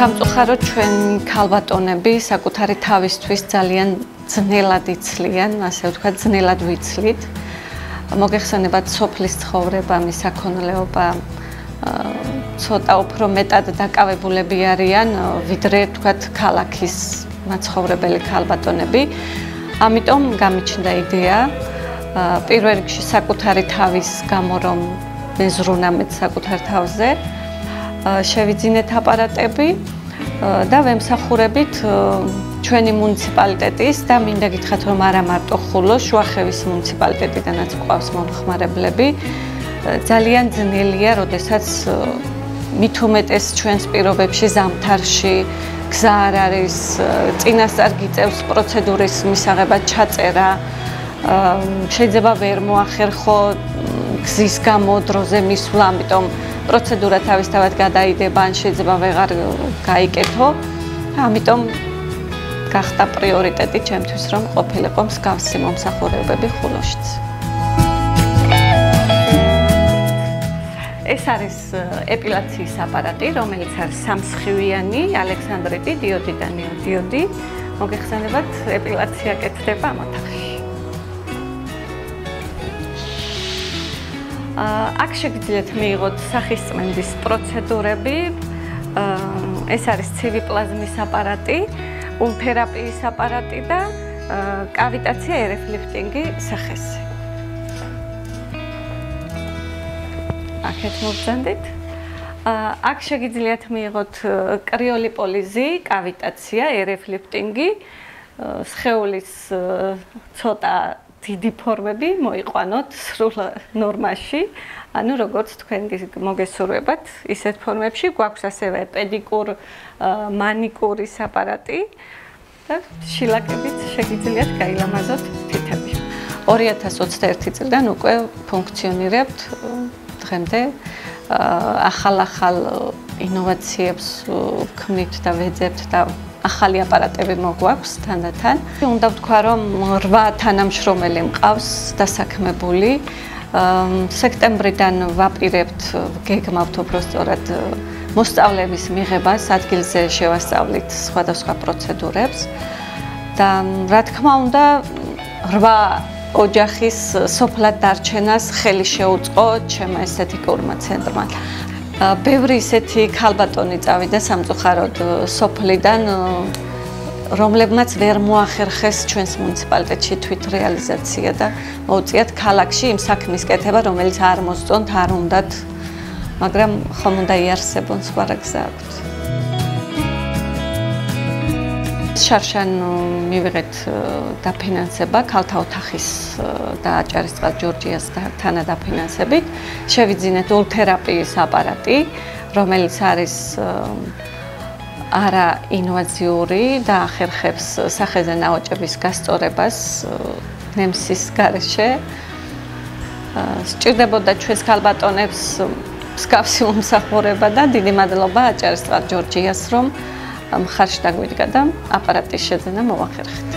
სამწუხაროდ ჩვენი ქალბატონები საკუთარი თავისთვის ძალიან ძნელად იცლიან, ასე ვთქვათ, ძნელად ვიცლით. მოგეხსენებათ სოფლის ცხოვრება, მისაქონლეობა ცოტა უფრო მეტად დაკავებულები არიან, ვიდრე ვთქვათ ქალაქის მაცხოვრებელი ქალბატონები. ამიტომ გამიჩნდა იდეა პირველ რიგში საკუთარი თავის გამო რომ მეზრუნამეთ საკუთარ თავზე შევიძინეთ აპარატები და ვემსახურებით ჩვენი მუნიციპალიტეტის და მინდა გითხრათ რომ არა მარტო ხულოს, შუახევის მუნიციპალიტეტიდანაც გვყავს მომხმარებლები. ძალიან ძნელია, როდესაც მით უმეტეს ჩვენს პირობებში ზამთარში გზა არ არის, წინასწარ გიწევს პროცედურის მისაღებად ჩაწერა, შეიძლება ვერ მოახერხო გზის გამო დროზე მისვლა, ამიტომ პროცედურა თავისთავად გადაიდება, ან შეიძლება ვეღარ გაიკეთო. ამიტომ გახდა პრიორიტეტი ჩემთვის, რომ ყოფილიყო მსგავსი მომსახურებები ხულოშიც. ეს არის ეპილაციის აპარატი, რომელიც არის სამსხივიანი, ალექსანდრიტი, დიოდი და ნეოდიოდი. მოგეხსენებათ, ეპილაცია კეთდება ამ ოთახში. აქ შეგიძლიათ მიიღოთ სახისწმენდის პროცედურები. ეს არის ცივი პლაზმის აპარატი, ულთერაპიის აპარატი და კავიტაცია RF ლიფტინგი სახესზე. აქეთ მოვძანდით. აქ შეგიძლიათ მიიღოთ კრიოლიპოლიზი, კავიტაცია, RF ლიფტინგი, სხეულის ცოტა დიდი ფორმები მოიყვანოთ სრულ ნორმაში, ანუ როგორც თქვენ მოგესურვებათ, ისეთ ფორმებში გვაქვს ასევე პედიკურ, მანიკურის აპარატი და შილაკებით შეგიძლიათ გაილამაზოთ თითები. 2021 წლიდან უკვე ფუნქციონირებთ დღემდე ახალ ინოვაციებს ვქმნით და ვეძებთ და ახალი აპარატები მოგვაქვს თანდათან. უნდა ვთქვა, რომ 8 თანამშრომელი მყავს დასაქმებული. სექტემბრიდან ვაპირებთ, გეგმავთ უბრალოდ მოსწავლების მიღებას, ადგილზე შევასწავლით სხვადასხვა პროცედურებს და რა თქმა უნდა 8 ოჯახის სოფლად დარჩენას ხელი შეუწყო ჩემმა ესთეტიკურმა ცენტრმა. ბევრი ისეთი ქალბატონი წავიდა სამწუხაროდ სოფლიდან, რომლებმაც ვერ მოახერხეს ჩვენს მუნიციპალიტეტში თვითრეალიზაცია და მოუწიათ ქალაქში იმ საქმის კეთება, რომელიც არ მოსწონთ, არ უნდათ, მაგრამ ხომ უნდა იარსებონ, სხვა რა გზა აქვთ. შარშან მივიღეთ დაფინანსება ქალთა ოთახის და აჭარისწყალ ჯორჯიას თანადაფინანსებით. შევიძინეთ ულთერაპიის აპარატი, რომელიც არის არა ინვაზიური და ახერხებს სახეზე ნაოჭების გასწორებას ნემსის გარეშე. სჭირდებოდა ჩვენს ქალბატონებს მსგავსი მომსახურება და დიდი მადლობა აჭარისწყალ ჯორჯიას, რომ მხარში დაგვიდგა და აპარატის შეძენა მოვახერხეთ.